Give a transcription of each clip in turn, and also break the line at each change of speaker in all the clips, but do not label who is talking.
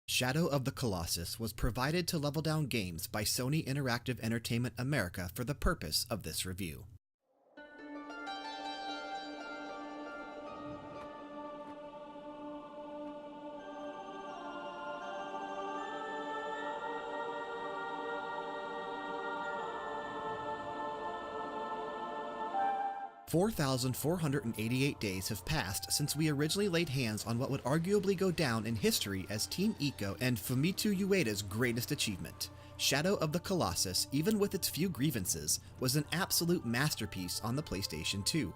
Shadow of the Colossus was provided to level down games by Sony Interactive Entertainment America for the purpose of this review. "4,488 days have passed since we originally laid hands on what would arguably go down in history as Team Ico and Fumito Ueda's greatest achievement. Shadow of the Colossus, even with its few grievances, was an absolute masterpiece on the PlayStation 2.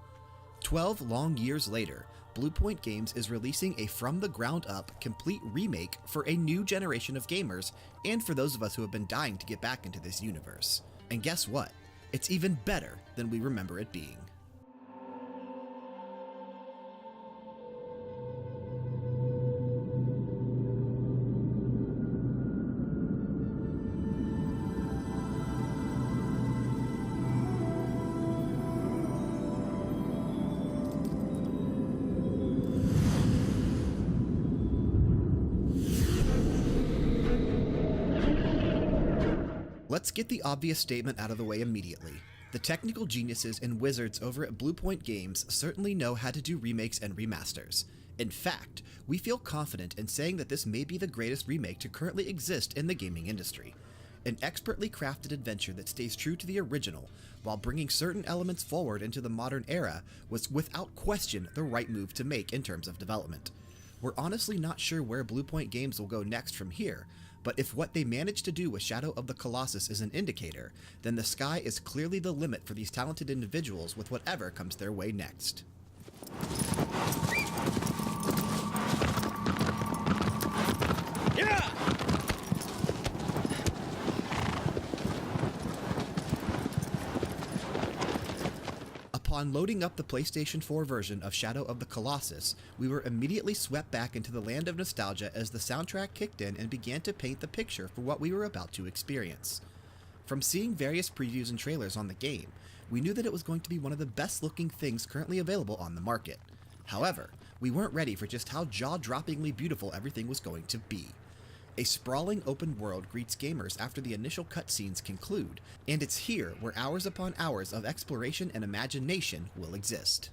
12 long years later, Bluepoint Games is releasing a from-the-ground-up complete remake for a new generation of gamers and for those of us who have been dying to get back into this universe. And guess what? It's even better than we remember it being. Let's get the obvious statement out of the way immediately. The technical geniuses and wizards over at Bluepoint Games certainly know how to do remakes and remasters. In fact, we feel confident in saying that this may be the greatest remake to currently exist in the gaming industry. An expertly crafted adventure that stays true to the original, while bringing certain elements forward into the modern era, was without question the right move to make in terms of development. We're honestly not sure where Bluepoint Games will go next from here, but if what they managed to do with Shadow of the Colossus is an indicator, then the sky is clearly the limit for these talented individuals with whatever comes their way next.
Yeah!
Upon loading up the PlayStation 4 version of Shadow of the Colossus, we were immediately swept back into the land of nostalgia as the soundtrack kicked in and began to paint the picture for what we were about to experience. From seeing various previews and trailers on the game, we knew that it was going to be one of the best looking things currently available on the market. However, we weren't ready for just how jaw-droppingly beautiful everything was going to be. A sprawling open world greets gamers after the initial cutscenes conclude, and it's here where hours upon hours of exploration and imagination will exist.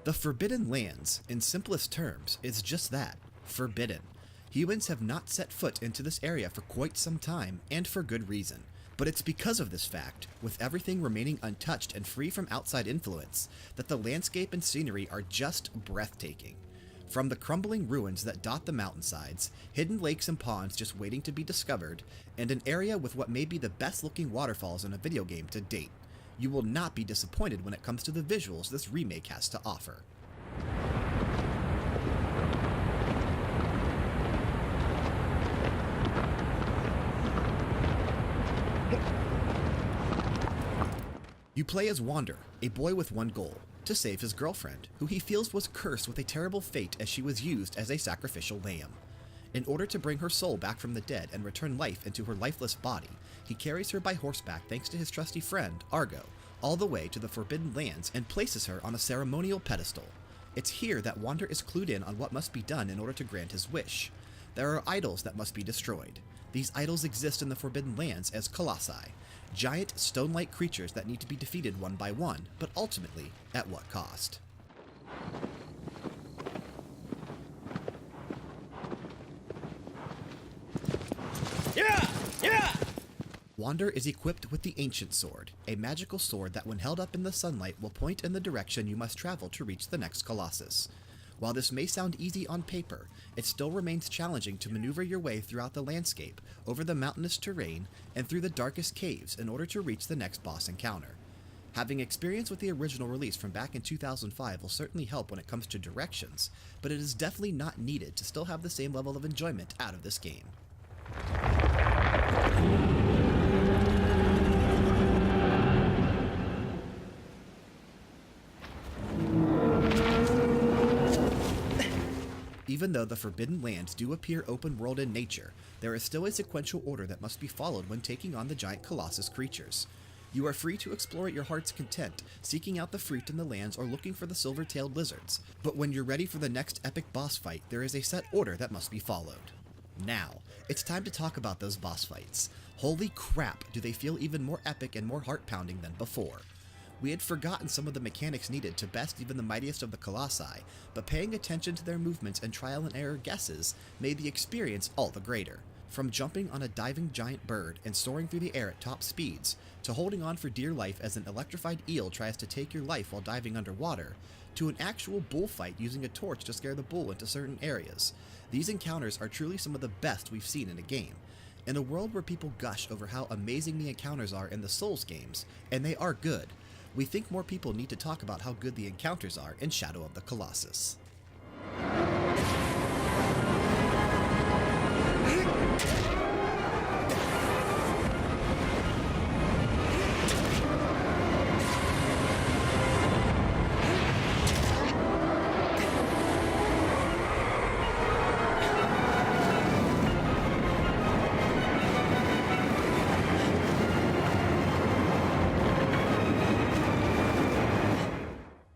The Forbidden Lands, in simplest terms, is just that, forbidden. Humans have not set foot into this area for quite some time, and for good reason. But it's because of this fact, with everything remaining untouched and free from outside influence, that the landscape and scenery are just breathtaking. From the crumbling ruins that dot the mountainsides, hidden lakes and ponds just waiting to be discovered, and an area with what may be the best looking waterfalls in a video game to date, you will not be disappointed when it comes to the visuals this remake has to offer. You play as Wander, a boy with one goal: to save his girlfriend, who he feels was cursed with a terrible fate as she was used as a sacrificial lamb. In order to bring her soul back from the dead and return life into her lifeless body, he carries her by horseback thanks to his trusty friend, Argo, all the way to the Forbidden Lands and places her on a ceremonial pedestal. It's here that Wander is clued in on what must be done in order to grant his wish. There are idols that must be destroyed. These idols exist in the Forbidden Lands as colossi, giant stone-like creatures that need to be defeated one by one, but ultimately, at what cost?
Yeah! Yeah!
Wander is equipped with the Ancient Sword, a magical sword that when held up in the sunlight will point in the direction you must travel to reach the next Colossus. While this may sound easy on paper, it still remains challenging to maneuver your way throughout the landscape, over the mountainous terrain, and through the darkest caves in order to reach the next boss encounter. Having experience with the original release from back in 2005 will certainly help when it comes to directions, but it is definitely not needed to still have the same level of enjoyment out of this game. Even though the Forbidden Lands do appear open world in nature, there is still a sequential order that must be followed when taking on the giant Colossus creatures. You are free to explore at your heart's content, seeking out the fruit in the lands or looking for the silver-tailed lizards, but when you're ready for the next epic boss fight, there is a set order that must be followed. Now, it's time to talk about those boss fights. Holy crap, do they feel even more epic and more heart-pounding than before. We had forgotten some of the mechanics needed to best even the mightiest of the colossi, but paying attention to their movements and trial and error guesses made the experience all the greater. From jumping on a diving giant bird and soaring through the air at top speeds, to holding on for dear life as an electrified eel tries to take your life while diving underwater, to an actual bullfight using a torch to scare the bull into certain areas. These encounters are truly some of the best we've seen in a game. In a world where people gush over how amazing the encounters are in the Souls games, and they are good, we think more people need to talk about how good the encounters are in Shadow of the Colossus.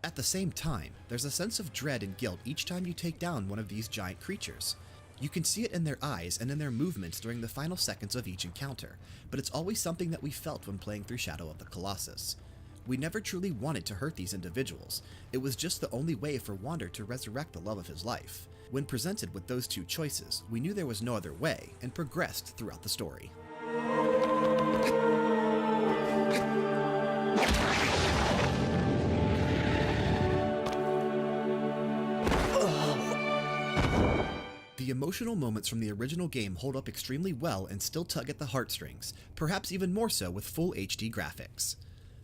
At the same time, there's a sense of dread and guilt each time you take down one of these giant creatures. You can see it in their eyes and in their movements during the final seconds of each encounter, but it's always something that we felt when playing through Shadow of the Colossus. We never truly wanted to hurt these individuals. It was just the only way for Wander to resurrect the love of his life. When presented with those two choices, we knew there was no other way and progressed throughout the story. The emotional moments from the original game hold up extremely well and still tug at the heartstrings, perhaps even more so with full HD graphics.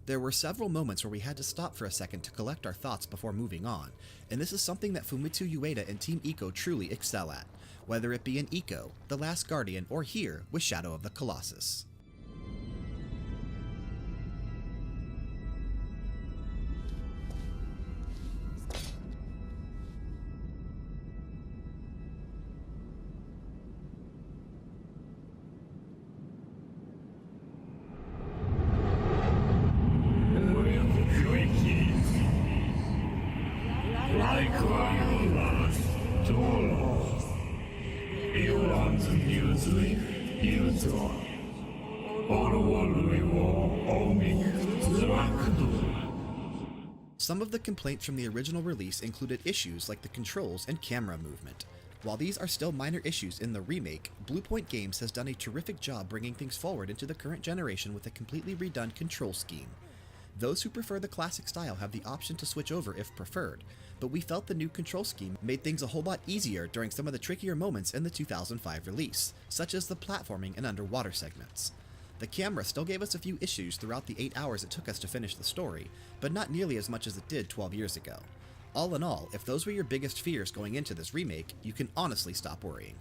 There were several moments where we had to stop for a second to collect our thoughts before moving on, and this is something that Fumitsu Ueda and Team Ico truly excel at, whether it be in Ico, The Last Guardian, or here with Shadow of the Colossus. Some of the complaints from the original release included issues like the controls and camera movement. While these are still minor issues in the remake, Bluepoint Games has done a terrific job bringing things forward into the current generation with a completely redone control scheme. Those who prefer the classic style have the option to switch over if preferred, but we felt the new control scheme made things a whole lot easier during some of the trickier moments in the 2005 release, such as the platforming and underwater segments. The camera still gave us a few issues throughout the 8 hours it took us to finish the story, but not nearly as much as it did 12 years ago. All in all, if those were your biggest fears going into this remake, you can honestly stop worrying.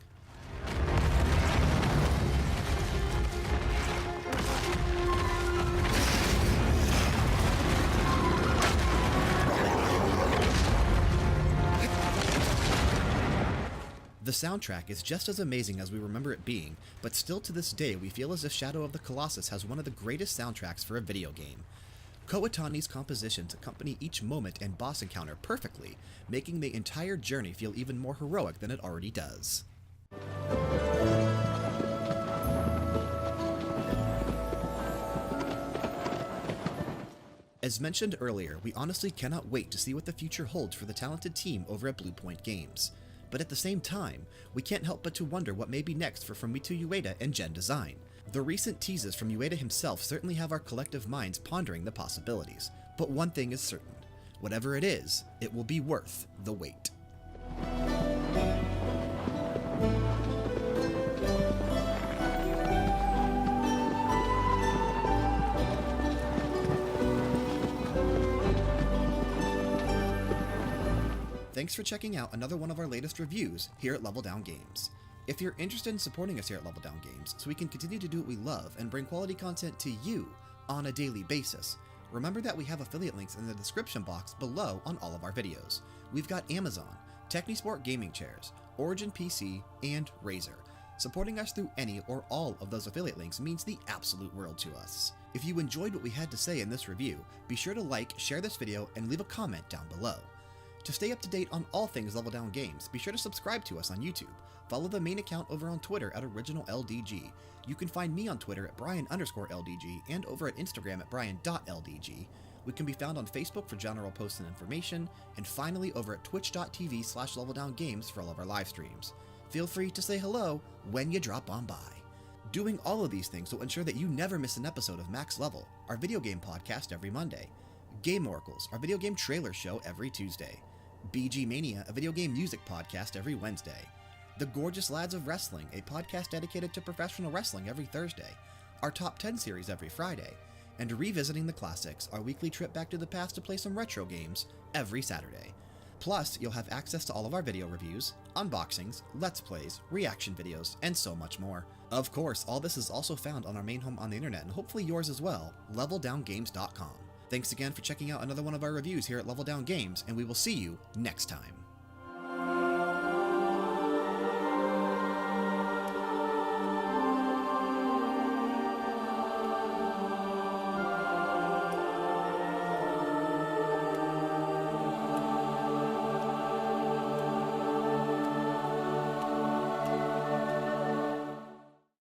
The soundtrack is just as amazing as we remember it being, but still to this day we feel as if Shadow of the Colossus has one of the greatest soundtracks for a video game. Koutani's compositions accompany each moment and boss encounter perfectly, making the entire journey feel even more heroic than it already does. As mentioned earlier, we honestly cannot wait to see what the future holds for the talented team over at Bluepoint Games. But at the same time, we can't help but to wonder what may be next for Fumitsu Ueda and Gen Design. The recent teases from Ueda himself certainly have our collective minds pondering the possibilities. But one thing is certain. Whatever it is, it will be worth the wait. Thanks for checking out another one of our latest reviews here at Level Down Games. If you're interested in supporting us here at Level Down Games so we can continue to do what we love and bring quality content to you on a daily basis, remember that we have affiliate links in the description box below on all of our videos. We've got Amazon, Technisport Gaming Chairs, Origin PC, and Razer. Supporting us through any or all of those affiliate links means the absolute world to us. If you enjoyed what we had to say in this review, be sure to like, share this video, and leave a comment down below. To stay up to date on all things Level Down Games, be sure to subscribe to us on YouTube. Follow the main account over on Twitter at OriginalLDG. You can find me on Twitter at Bryan_LDG and over at Instagram at Bryan.LDG. We can be found on Facebook for general posts and information, and finally over at twitch.tv/LevelDownGames for all of our live streams. Feel free to say hello when you drop on by. Doing all of these things will ensure that you never miss an episode of Max Level, our video game podcast every Monday, Game Oracles, our video game trailer show every Tuesday, BG Mania, a video game music podcast every Wednesday, The Gorgeous Lads of Wrestling, a podcast dedicated to professional wrestling every Thursday, our Top 10 series every Friday, and Revisiting the Classics, our weekly trip back to the past to play some retro games every Saturday. Plus, you'll have access to all of our video reviews, unboxings, let's plays, reaction videos, and so much more. Of course, all this is also found on our main home on the internet, and hopefully yours as well, leveldowngames.com. Thanks again for checking out another one of our reviews here at Level Down Games, and we will see you next time.